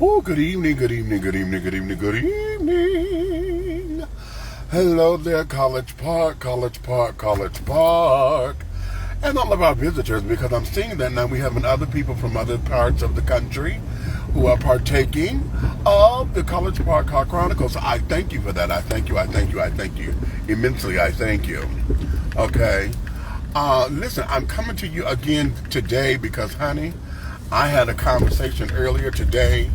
Oh, good evening, good evening, good evening, good evening, good evening. Hello there, College Park, College Park, College Park. And all of our visitors, because I'm seeing that now we have other people from other parts of the country who are partaking of the College Park Chronicles. So I thank you for that. I thank you, I thank you, I thank you. Immensely, I thank you. Okay. Listen, I'm coming to you again today because, honey, I had a conversation earlier today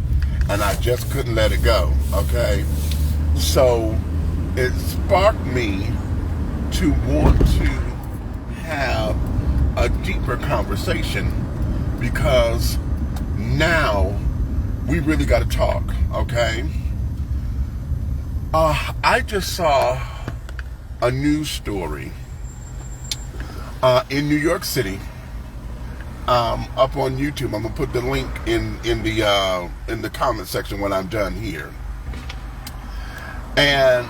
and I just couldn't let it go, okay? So it sparked me to want to have a deeper conversation because now we really got to talk, okay? I just saw a news story in New York City. Up on YouTube. I'm gonna put the link in the comment section when I'm done here. And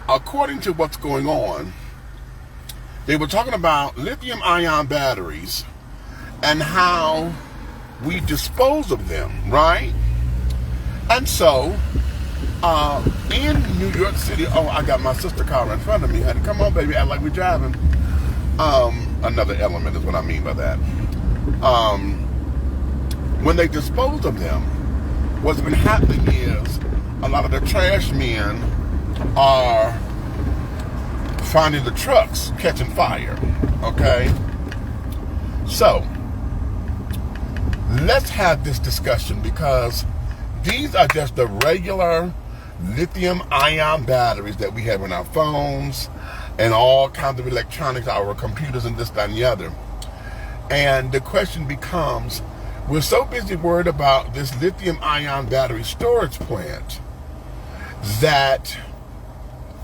according to what's going on, they were talking about lithium-ion batteries and how we dispose of them, right? And so, in New York City, oh, I got my sister car in front of me. Honey, come on, baby, act like we're driving. Another element is what I mean by that. When they dispose of them, what's been happening is a lot of the trash men are finding the trucks catching fire, okay? So, let's have this discussion because these are just the regular lithium-ion batteries that we have in our phones and all kinds of electronics, our computers and this, that, and the other. And the question becomes, we're so busy worried about this lithium-ion battery storage plant that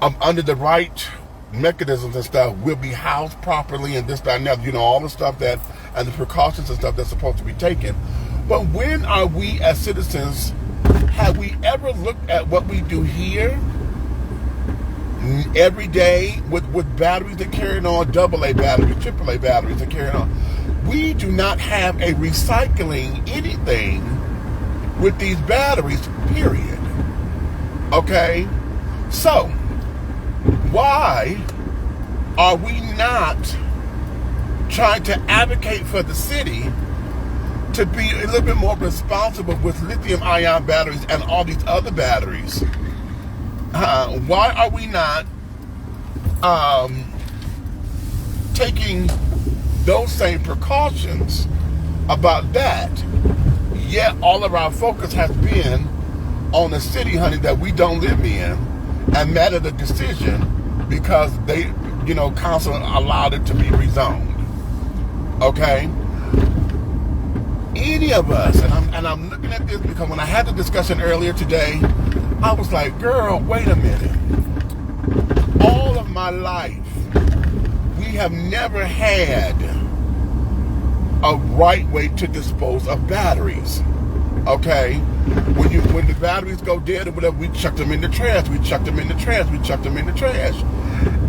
under the right mechanisms and stuff will be housed properly and this, that, and the other, all the stuff that, and the precautions and stuff that's supposed to be taken. But when are we as citizens, have we ever looked at what we do here every day with batteries that carry on, AA batteries, AAA batteries that carry on? We do not have a recycling anything with these batteries, period. Okay? So, why are we not trying to advocate for the city to be a little bit more responsible with lithium-ion batteries and all these other batteries? Why are we not taking those same precautions about that? Yet all of our focus has been on a city, honey, that we don't live in, and made a decision because they, council allowed it to be rezoned. Okay? Any of us, and I'm looking at this because when I had the discussion earlier today, I was like, girl, wait a minute. All of my life, we have never had a right way to dispose of batteries. Okay? When the batteries go dead or whatever, we chuck them in the trash. We chuck them in the trash. We chuck them in the trash.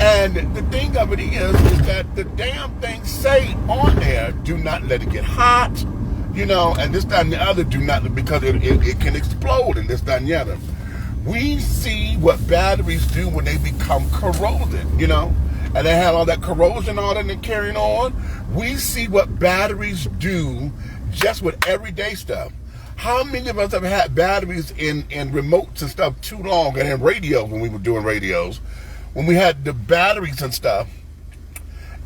And the thing of it is that the damn things say on there, do not let it get hot, and this, that, and the other, do not, because it can explode and this, that, and the other. We see what batteries do when they become corroded, and they have all that corrosion on it and carrying on. We see what batteries do just with everyday stuff. How many of us have had batteries in remotes and stuff too long, and in radios when we were doing radios, when we had the batteries and stuff,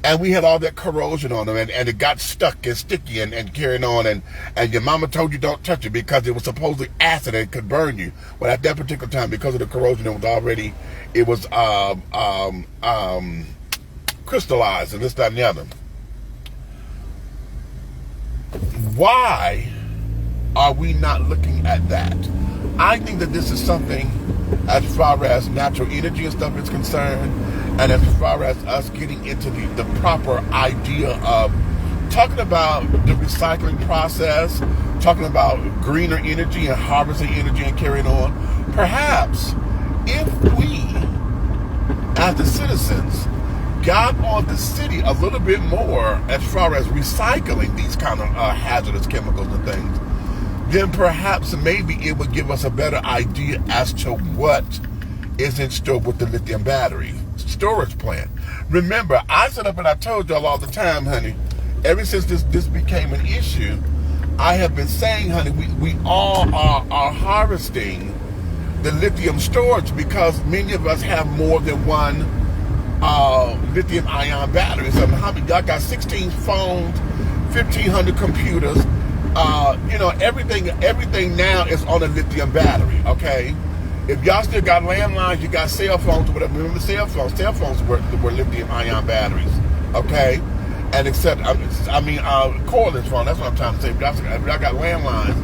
and we had all that corrosion on them, and it got stuck and sticky and carrying on, and your mama told you don't touch it because it was supposedly acid and it could burn you. Well, at that particular time, because of the corrosion, it was crystallized and this, that, and the other. Why are we not looking at that? I think that this is something as far as natural energy and stuff is concerned, and as far as us getting into the proper idea of talking about the recycling process, talking about greener energy and harvesting energy and carrying on. Perhaps if we, as the citizens, got on the city a little bit more as far as recycling these kind of hazardous chemicals and things, then perhaps maybe it would give us a better idea as to what is in store with the lithium battery storage plant. Remember, I set up and I told y'all all the time, honey, ever since this became an issue, I have been saying, honey, we all are harvesting the lithium storage because many of us have more than one lithium ion battery. So how many y'all got 16 phones, 1,500 computers, everything now is on a lithium battery, okay? If y'all still got landlines, you got cell phones or whatever. Remember cell phones were lithium ion batteries, okay? And except, cordless phone, that's what I'm trying to say. If y'all got landlines,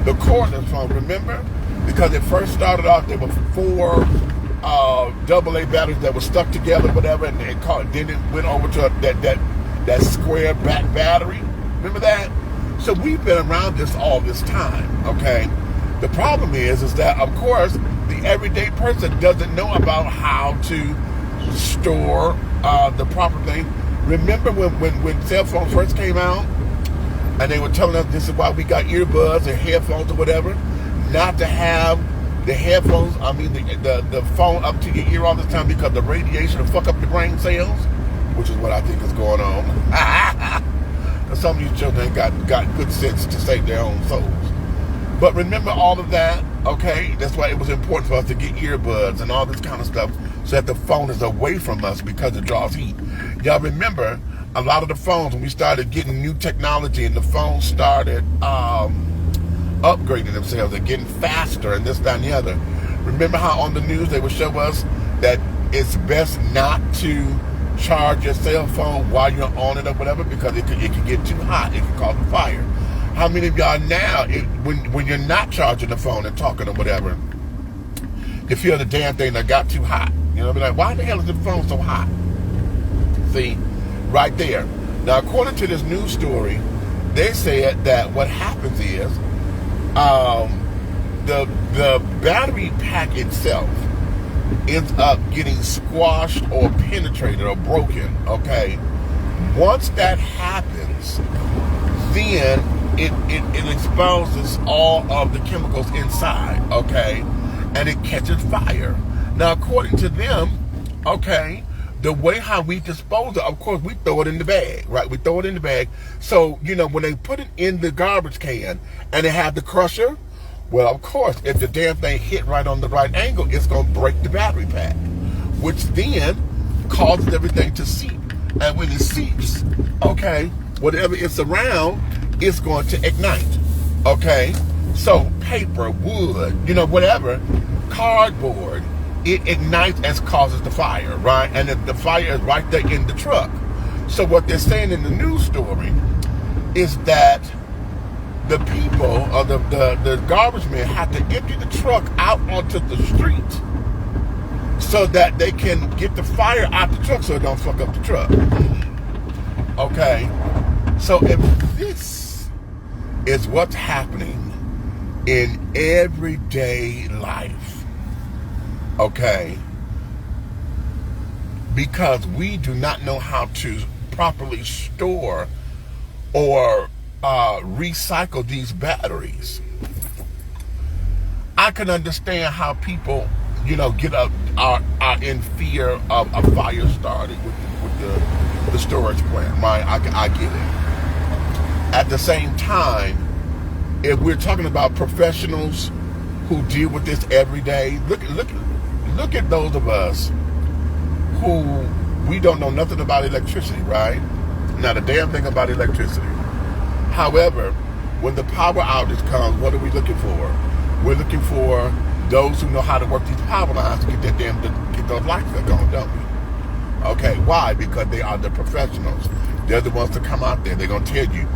the cordless phone, remember? Because it first started off, there were 4 AA batteries that were stuck together, whatever, and then it went over to that square back battery. Remember that? So we've been around this all this time, okay? The problem is that, of course, the everyday person doesn't know about how to store the proper thing. Remember when cell phones first came out, and they were telling us this is why we got earbuds and headphones or whatever, not to have the headphones, the phone up to your ear all the time because the radiation will fuck up your brain cells, which is what I think is going on. Some of you children ain't got good sense to save their own souls. But remember all of that, okay? That's why it was important for us to get earbuds and all this kind of stuff so that the phone is away from us because it draws heat. Y'all remember a lot of the phones, when we started getting new technology and the phones started upgrading themselves and getting faster and this, that, and the other. Remember how on the news they would show us that it's best not to charge your cell phone while you're on it or whatever because it could get too hot. It could cause a fire. How many of y'all now, when you're not charging the phone and talking or whatever, you feel the damn thing that got too hot? You know, be like, why the hell is the phone so hot? See, right there. Now, according to this news story, they said that what happens is the battery pack itself ends up getting squashed or penetrated or broken, okay? Once that happens, then it exposes all of the chemicals inside, okay? And it catches fire. Now, according to them, okay, the way how we dispose of course, we throw it in the bag, right? We throw it in the bag. So, when they put it in the garbage can and they have the crusher, well, of course, if the damn thing hit right on the right angle, it's going to break the battery pack, which then causes everything to seep. And when it seeps, okay, whatever it's around, it's going to ignite, okay? So paper, wood, whatever, cardboard, it ignites and causes the fire, right? And the fire is right there in the truck. So what they're saying in the news story is that the people or the garbage men have to empty the truck out onto the street so that they can get the fire out the truck so it don't fuck up the truck. Okay? So if this is what's happening in everyday life, okay, because we do not know how to properly store or recycle these batteries, I can understand how people, get up, are in fear of a fire starting with the storage plant, right? I get it. At the same time, if we're talking about professionals who deal with this every day, look at those of us who we don't know nothing about electricity, right? Not a damn thing about electricity. However, when the power outage comes, what are we looking for? We're looking for those who know how to work these power lines to get those lights back on, don't we? Okay, why? Because they are the professionals. They're the ones to come out there. They're gonna tell you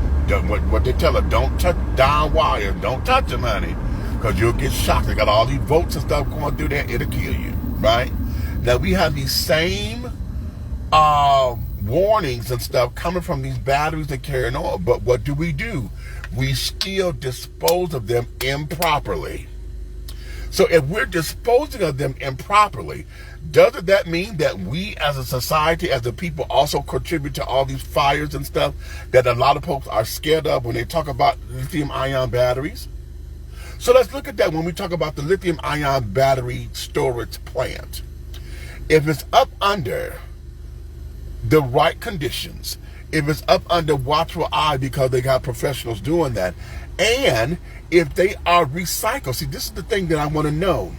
what they tell us: don't touch down wires, don't touch them, honey, because you'll get shocked. They got all these volts and stuff going through there. It'll kill you, right? Now we have these same warnings and stuff coming from these batteries that carrying on, but what do? We still dispose of them improperly. So if we're disposing of them improperly, doesn't that mean that we as a society, as a people, also contribute to all these fires and stuff that a lot of folks are scared of when they talk about lithium ion batteries? So let's look at that when we talk about the lithium ion battery storage plant. If it's up under the right conditions, if it's up under watchful eye because they got professionals doing that, and if they are recycled. See, this is the thing that I want to know.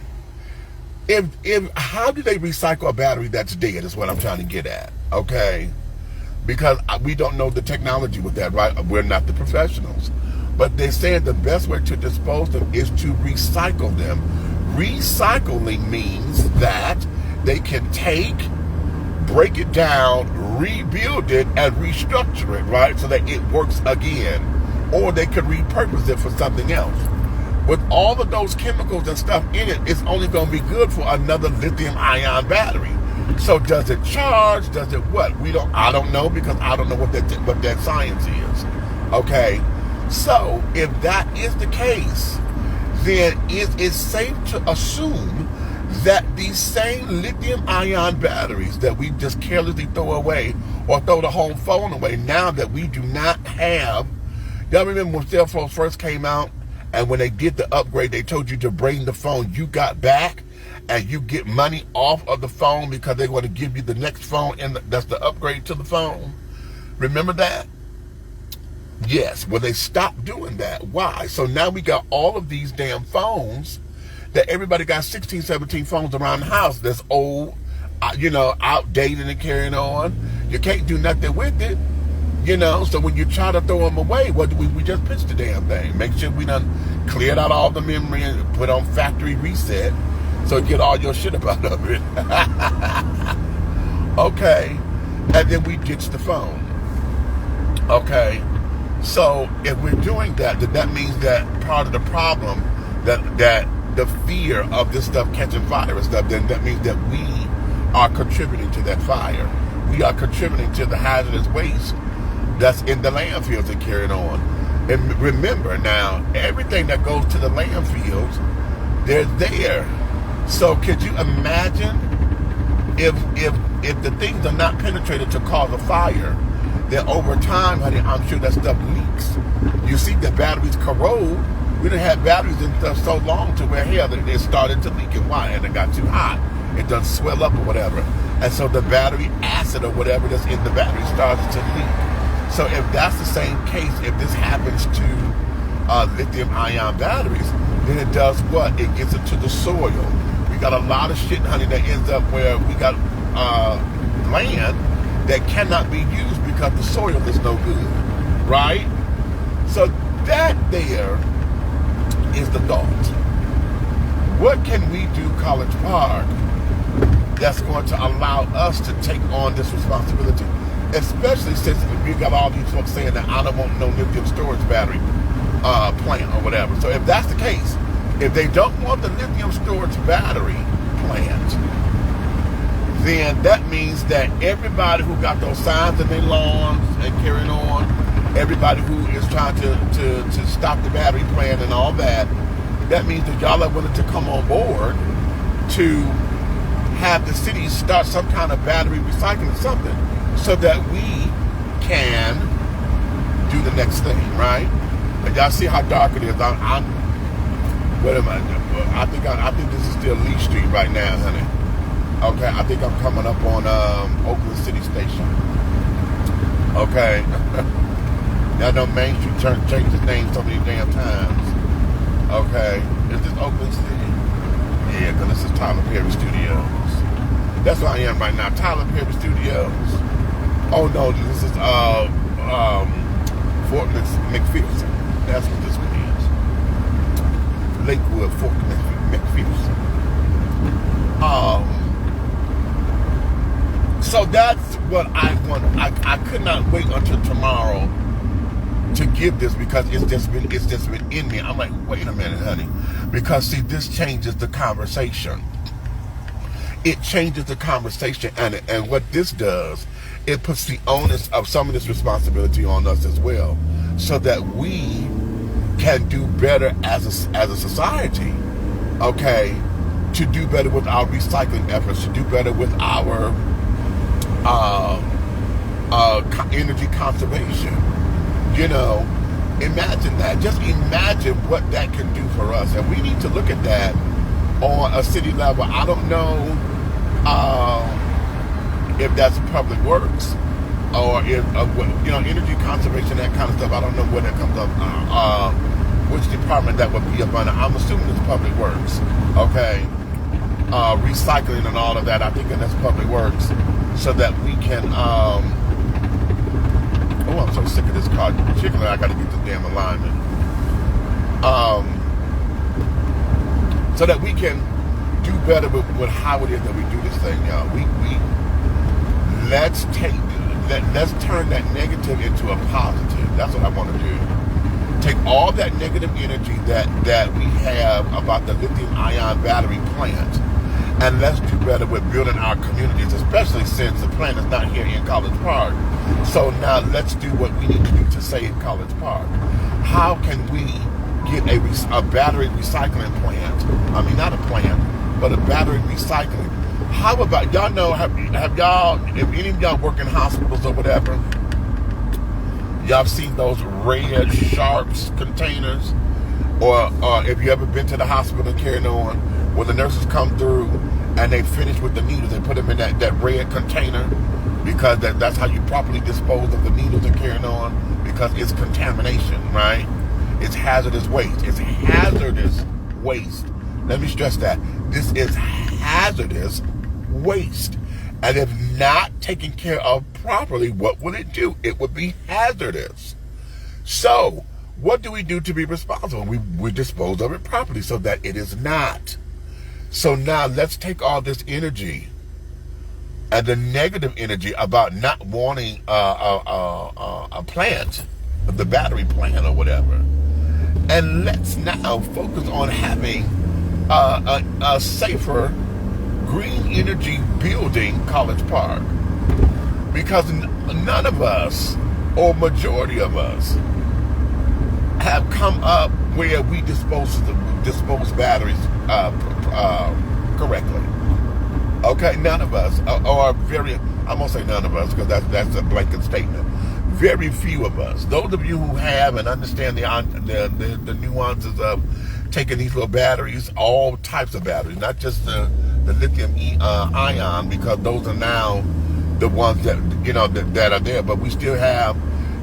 If how do they recycle a battery that's dead is what I'm trying to get at, okay? Because we don't know the technology with that, right? We're not the professionals. But they're saying the best way to dispose them is to recycle them. Recycling means that they can take, break it down, rebuild it, and restructure it, right? So that it works again. Or they could repurpose it for something else. With all of those chemicals and stuff in it, it's only going to be good for another lithium-ion battery. So does it charge? Does it what? I don't know, because I don't know what that science is. Okay? So if that is the case, then it is safe to assume that these same lithium-ion batteries that we just carelessly throw away or throw the whole phone away now that we do not have. Y'all remember when cell phones first came out, and when they did the upgrade, they told you to bring the phone you got back, and you get money off of the phone because they want to give you the next phone, and that's the upgrade to the phone. Remember that? Yes. Well, they stopped doing that. Why? So now we got all of these damn phones that everybody got 16, 17 phones around the house that's old, outdated and carrying on. You can't do nothing with it. So when you try to throw them away, what do we just pitch the damn thing. Make sure we done cleared out all the memory and put on factory reset so get all your shit up out of it. Okay. And then we ditch the phone. Okay. So if we're doing that, then that means that part of the problem, that the fear of this stuff catching fire and stuff, then that means that we are contributing to that fire. We are contributing to the hazardous waste that's in the landfills and carrying on. And remember now, everything that goes to the landfills, they're there. So could you imagine if the things are not penetrated to cause a fire, then over time, honey, I'm sure that stuff leaks. You see the batteries corrode. We done had batteries and stuff so long to where, hell, it started to leak. And why? And it got too hot. It doesn't swell up or whatever. And so the battery acid or whatever that's in the battery starts to leak. So if that's the same case, if this happens to lithium-ion batteries, then it does what? It gets into the soil. We got a lot of shit, honey, that ends up where we got land that cannot be used because the soil is no good, right? So that there is the thought. What can we do, College Park, that's going to allow us to take on this responsibility? Especially since you got all these folks saying that I don't want no lithium storage battery plant or whatever. So if that's the case, if they don't want the lithium storage battery plant, then that means that everybody who got those signs in their lawns and carrying on, everybody who is trying to stop the battery plant and all that, that means that y'all are willing to come on board to have the city start some kind of battery recycling something, so that we can do the next thing, right? And y'all see how dark it is. I'm what am I? I think this is still Lee Street right now, honey. Okay, I think I'm coming up on Oakland City Station. Okay. Y'all know Main Street changed its name so many damn times. Okay. Is this Oakland City? Yeah, because this is Tyler Perry Studios. That's where I am right now. Tyler Perry Studios. Oh no, this is Fort McPherson. That's what this one is. Lakewood, Fort McPherson. So that's what I want. I could not wait until tomorrow to give this, because it's just been in me. I'm like, wait a minute, honey, because see, this changes the conversation. It changes the conversation, and what this does, it puts the onus of some of this responsibility on us as well, so that we can do better as a society, okay, to do better with our recycling efforts, to do better with our energy conservation. Imagine that. Just imagine what that can do for us. And we need to look at that on a city level. I don't know if that's public works or if, energy conservation, that kind of stuff. I don't know where that comes up, which department that would be up under. I'm assuming it's public works, okay? Recycling and all of that, I think that's public works, so that we can, I'm so sick of this car. Particularly, I got to get this damn alignment. So that we can do better with how it is that we do this thing, y'all. Let's turn that negative into a positive. That's what I want to do. Take all that negative energy that we have about the lithium-ion battery plant, and let's do better with building our communities, especially since the plant is not here in College Park. So now let's do what we need to do to save College Park. How can we get a battery recycling plant? I mean, not a plant, but a battery recycling. How about, y'all know, have y'all, if any of y'all work in hospitals or whatever, y'all seen those red Sharps containers? Or if you ever been to the hospital and carrying on, where the nurses come through and they finish with the needles, they put them in that red container, because that's how you properly dispose of the needles and carrying on, because it's contamination, right? It's hazardous waste. It's hazardous waste. Let me stress that. This is hazardous waste. And if not taken care of properly, what would it do? It would be hazardous. So, what do we do to be responsible? We dispose of it properly so that it is not. So now let's take all this energy and the negative energy about not wanting a plant, the battery plant or whatever, and let's now focus on having a safer green energy building College Park, because none of us, or majority of us, have come up where we dispose batteries correctly. Okay, none of us, or very, I'm gonna say none of us, because that's a blanket statement. Very few of us. Those of you who have and understand the nuances of taking these little batteries, all types of batteries, not just the lithium ion, because those are now the ones that that are there. But we still have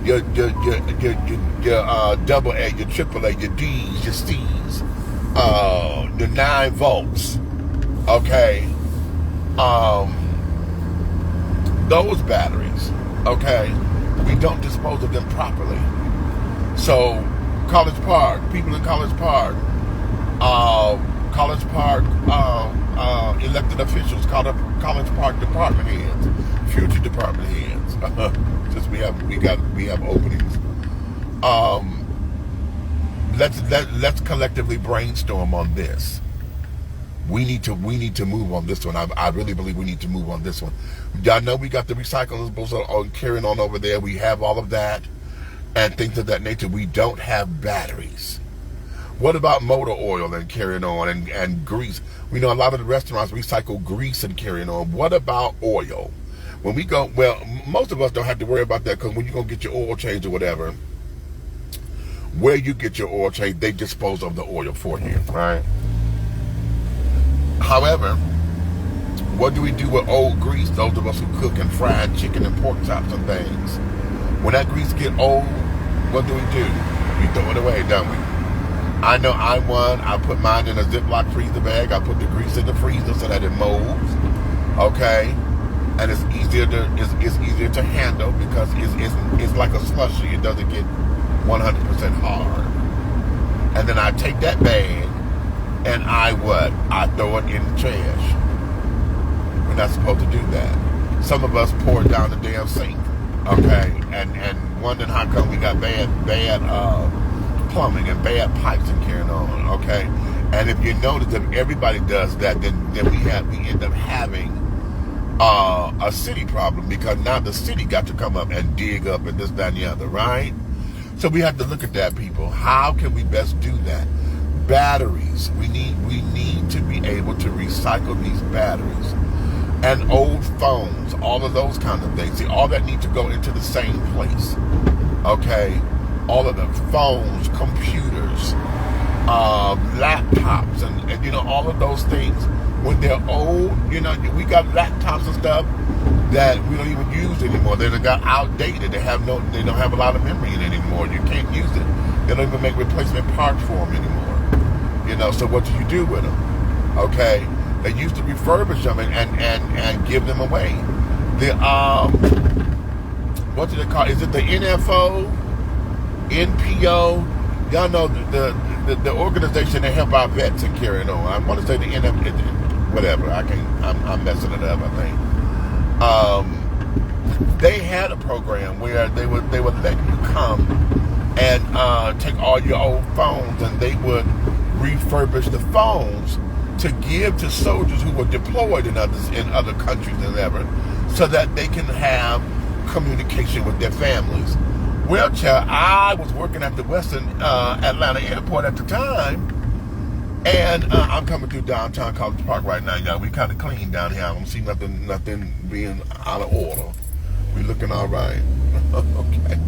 your double A, your triple A, your D's, your C's, the 9 volts. Okay, those batteries. Okay, we don't dispose of them properly. So, College Park, people in College Park, elected officials, College Park department heads, future department heads. Since we have openings. Let's collectively brainstorm on this. We need to move on this one. I really believe we need to move on this one. Y'all know we got the recyclables on carrying on over there. We have all of that and things of that nature. We don't have batteries. What about motor oil and carrying on and grease? We know a lot of the restaurants recycle grease and carrying on. What about oil? When we go, well, most of us don't have to worry about that, because when you go get your oil change or whatever, where you get your oil change, they dispose of the oil for you, right? However, what do we do with old grease? Those of us who cook and fry chicken and pork chops and things. When that grease get old, what do? We throw it away, don't we? I know I put mine in a Ziploc freezer bag. I put the grease in the freezer so that it molds. Okay, and it's easier to handle, because it's like a slushy. It doesn't get 100% hard. And then I take that bag and I throw it in the trash. We're not supposed to do that. Some of us pour it down the damn sink. Okay, and wondering how come we got bad plumbing and bad pipes and carrying on. Okay, and if you notice, if everybody does that, then we end up having a city problem, because now the city got to come up and dig up and this, that, and the other, right? So we have to look at that, people. How can we best do that? Batteries. We need to be able to recycle these batteries. And old phones, all of those kind of things. See, all that need to go into the same place. Okay? all of the phones, computers, laptops, and you know, all of those things. When they're old, you know, we got laptops and stuff that we don't even use anymore. They got outdated. They don't have a lot of memory in it anymore. You can't use it. They don't even make replacement parts for them anymore. You know, so what do you do with them? Okay, they used to refurbish them and give them away. The what do they call it? Is it the NFO, NPO? Y'all know the organization that help our vets and carry it on. I want to say the NFO, whatever. I'm messing it up, I think. They had a program where they would let you come and take all your old phones, and they would refurbish the phones to give to soldiers who were deployed in other countries than ever, so that they can have communication with their families. Well, child, I was working at the Western Atlanta Airport at the time, and I'm coming through downtown College Park right now, y'all. We kind of clean down here. I don't see nothing being out of order. We looking all right. Okay.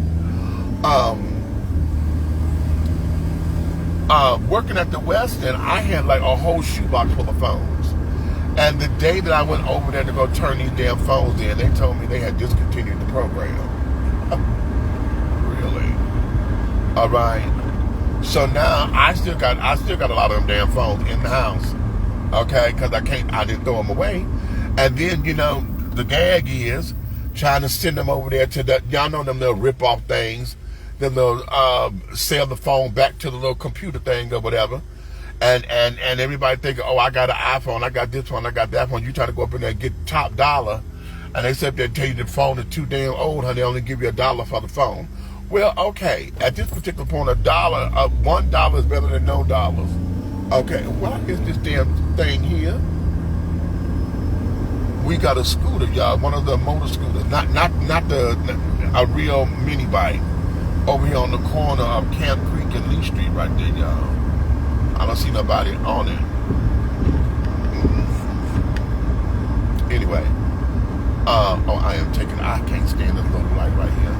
Working at the Western, I had like a whole shoebox full of phones. And the day that I went over there to go turn these damn phones in, they told me they had discontinued the program. Really? All right. So now I still got a lot of them damn phones in the house. Okay, because I didn't throw them away. And then, you know, the gag is trying to send them over there to y'all know them little rip-off things, them little sell the phone back to the little computer thing or whatever. And everybody thinking, oh, I got an iPhone, I got this one, I got that one. You try to go up in there and get top dollar, and they said they tell you the phone is too damn old, honey. They only give you $1 for the phone. Well, okay. At this particular point, $1 is better than no dollars. Okay, what is this damn thing here? We got a scooter, y'all. One of the motor scooters, not a real mini bike, over here on the corner of Camp Creek and Lee Street, right there, y'all. I don't see nobody on it. Anyway, I can't stand this little light right here.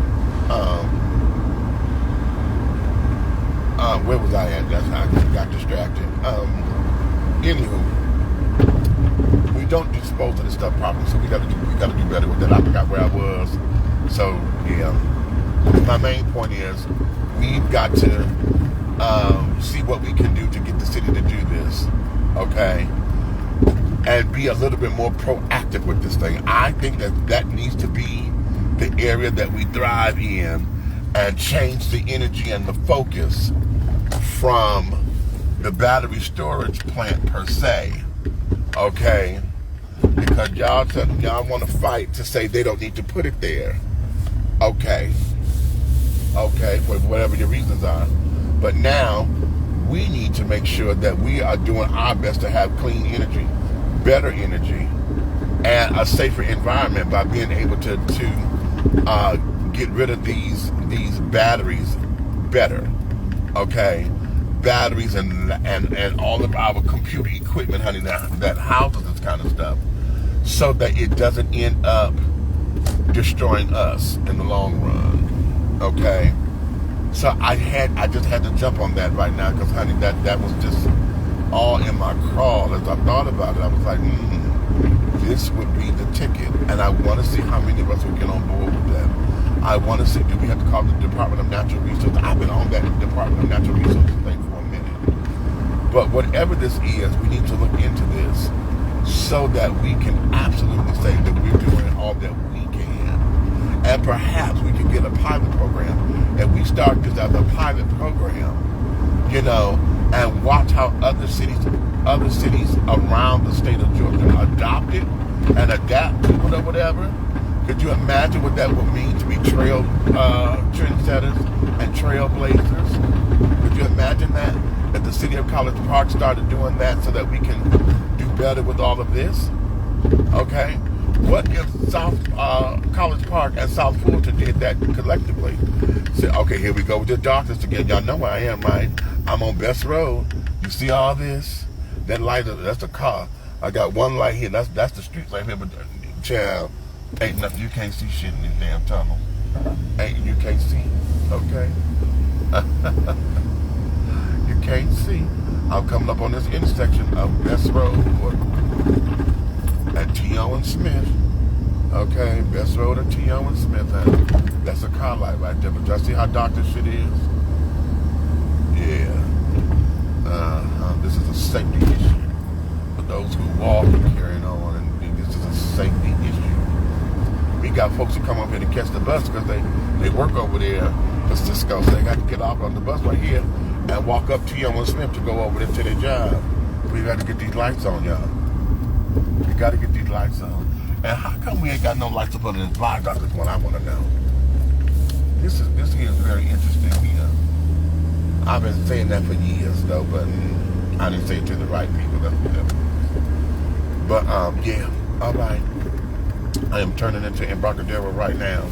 Where was I at? That's how I got distracted. Anywho, we don't dispose of this stuff properly, so we gotta do better with that. I forgot where I was. So yeah, my main point is we've got to see what we can do to get the city to do this, okay, and be a little bit more proactive with this thing. I think that needs to be the area that we thrive in, and change the energy and the focus from the battery storage plant per se, okay, because y'all want to fight to say they don't need to put it there, okay, for whatever your reasons are. But now we need to make sure that we are doing our best to have clean energy, better energy, and a safer environment by being able to get rid of these batteries better, okay? Batteries and all of our computer equipment, honey, that houses this kind of stuff, so that it doesn't end up destroying us in the long run, okay? So I just had to jump on that right now, because honey, that was just all in my crawl. As I thought about it, I was like, this would be the ticket, and I want to see how many of us would get on board with that. I want to see, do we have to call the Department of Natural Resources? I've been on that Department of Natural Resources thing for a minute. But whatever this is, we need to look into this so that we can absolutely say that we're doing all that we can. And perhaps we can get a pilot program, and we start this as a pilot program, you know, and watch how other cities around the state of Georgia adopt it and adapt to it or whatever. Could you imagine what that would mean to be trendsetters and trailblazers? Could you imagine that the city of College Park started doing that so that we can do better with all of this? Okay? What if South College Park and South Fulton did that collectively? Say, okay, here we go with the darkness again. Y'all know where I am, right? I'm on Best Road. You see all this? That light, that's a car. I got one light here. That's the street light here, but child, ain't nothing. You can't see shit in this damn tunnel. You can't see. Okay. You can't see. I'm coming up on this intersection of Best Road at T.O. and Smith. Okay, Best Road at T.O. and Smith. That's a car light right there. But y'all see how dark this shit is? Yeah. This is a safety issue for those who walk and carrying on. And this is a safety issue. We got folks who come up here to catch the bus because they work over there for Cisco, so they got to get off on the bus right here and walk up to T.O. and Smith to go over there to their job. We got to get these lights on, y'all. We got to get these lights on. And how come we ain't got no lights up under this viaduct is what I want to know. This here is very interesting here. I've been saying that for years though, but I didn't say it to the right people. But yeah, all right. I am turning into Embarcadero right now.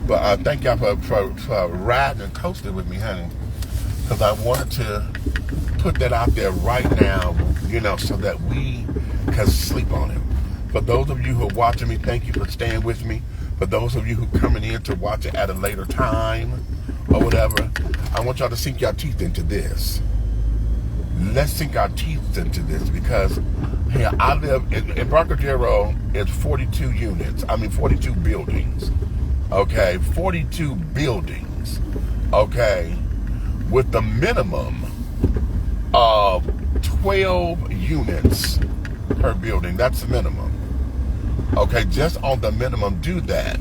But thank y'all for riding and coasting with me, honey. Because I wanted to put that out there right now, so that we can sleep on it. For those of you who are watching me, thank you for staying with me. For those of you who are coming in to watch it at a later time or whatever, I want y'all to sink your teeth into this. Let's sink our teeth into this because here I live in Embarcadero. It's 42 units. 42 buildings. Okay, 42 buildings. Okay, with the minimum of 12 units per building. That's the minimum. Okay, just on the minimum, do that.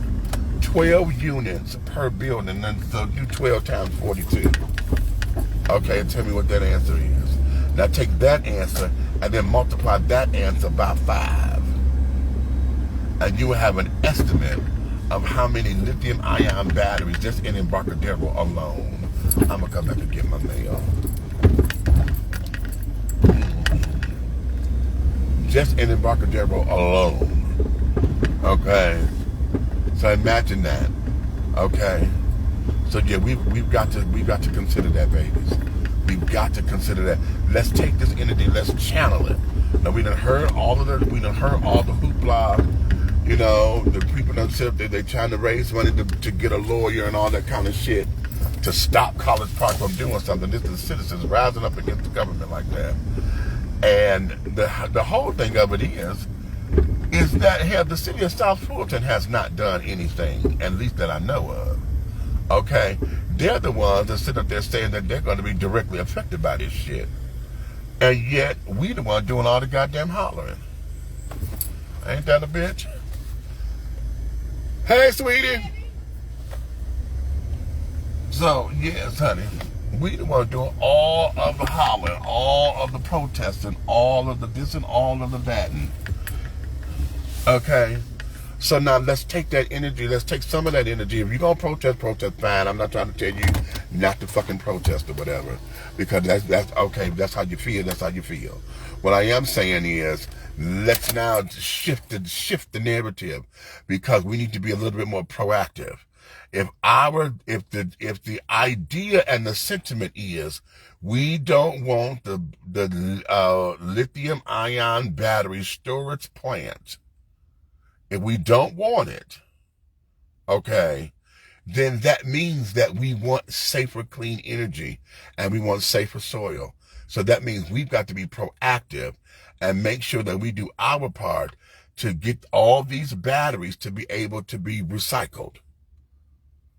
12 units per building, and so do 12 times 42. Okay, and tell me what that answer is. Now take that answer and then multiply that answer by 5. And you will have an estimate of how many lithium-ion batteries just in Embarcadero alone. I'm going to come back and get my mail. Just in Embarcadero alone. Okay, so imagine that. Okay, so yeah, we've got to consider that, babies. We've got to consider that. Let's take this energy. Let's channel it. Now we done heard all the hoopla. The people done said that they trying to raise money to get a lawyer and all that kind of shit to stop College Park from doing something. This is the citizens rising up against the government like that. And the whole thing of it is that the city of South Fulton has not done anything, at least that I know of. Okay? They're the ones that sit up there saying that they're going to be directly affected by this shit. And yet, we the one doing all the goddamn hollering. Ain't that a bitch? Hey, sweetie. So, yes, honey. We the one doing all of the hollering, all of the protesting, all of the this and all of the that. Okay, so now let's take that energy. Let's take some of that energy. If you're going to protest, fine. I'm not trying to tell you not to fucking protest or whatever. Because that's okay. That's how you feel. That's how you feel. What I am saying is, let's now shift the narrative. Because we need to be a little bit more proactive. If the idea and the sentiment is, we don't want the lithium-ion battery storage plant, if we don't want it, okay, then that means that we want safer, clean energy and we want safer soil. So that means we've got to be proactive and make sure that we do our part to get all these batteries to be able to be recycled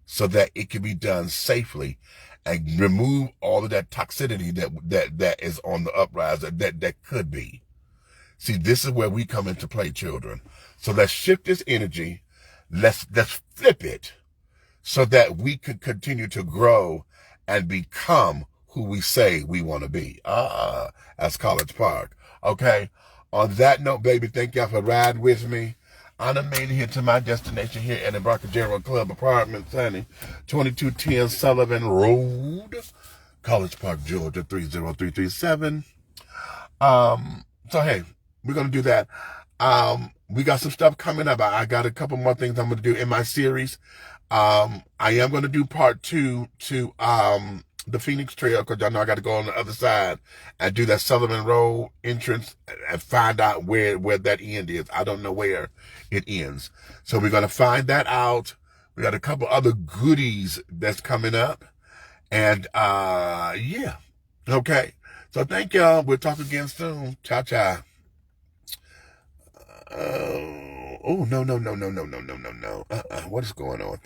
so that it can be done safely and remove all of that toxicity that is on the uprise that could be. See, this is where we come into play, children. So let's shift this energy. Let's flip it so that we could continue to grow and become who we say we want to be. As College Park. Okay. On that note, baby, thank y'all for riding with me. I done made it here to my destination here at Embarcadero Club Apartments, honey. 2210 Sullivan Road, College Park, Georgia, 30337. So hey, we're going to do that. We got some stuff coming up. I got a couple more things I'm going to do in my series. I am going to do part 2 to the Phoenix Trail, because y'all know I got to go on the other side and do that Sullivan Road entrance and find out where that end is. I don't know where it ends. So we're going to find that out. We got a couple other goodies that's coming up. And yeah. Okay. So thank y'all. We'll talk again soon. Ciao, ciao. Oh, no, no, no, no, no, no, no, no, no. What is going on?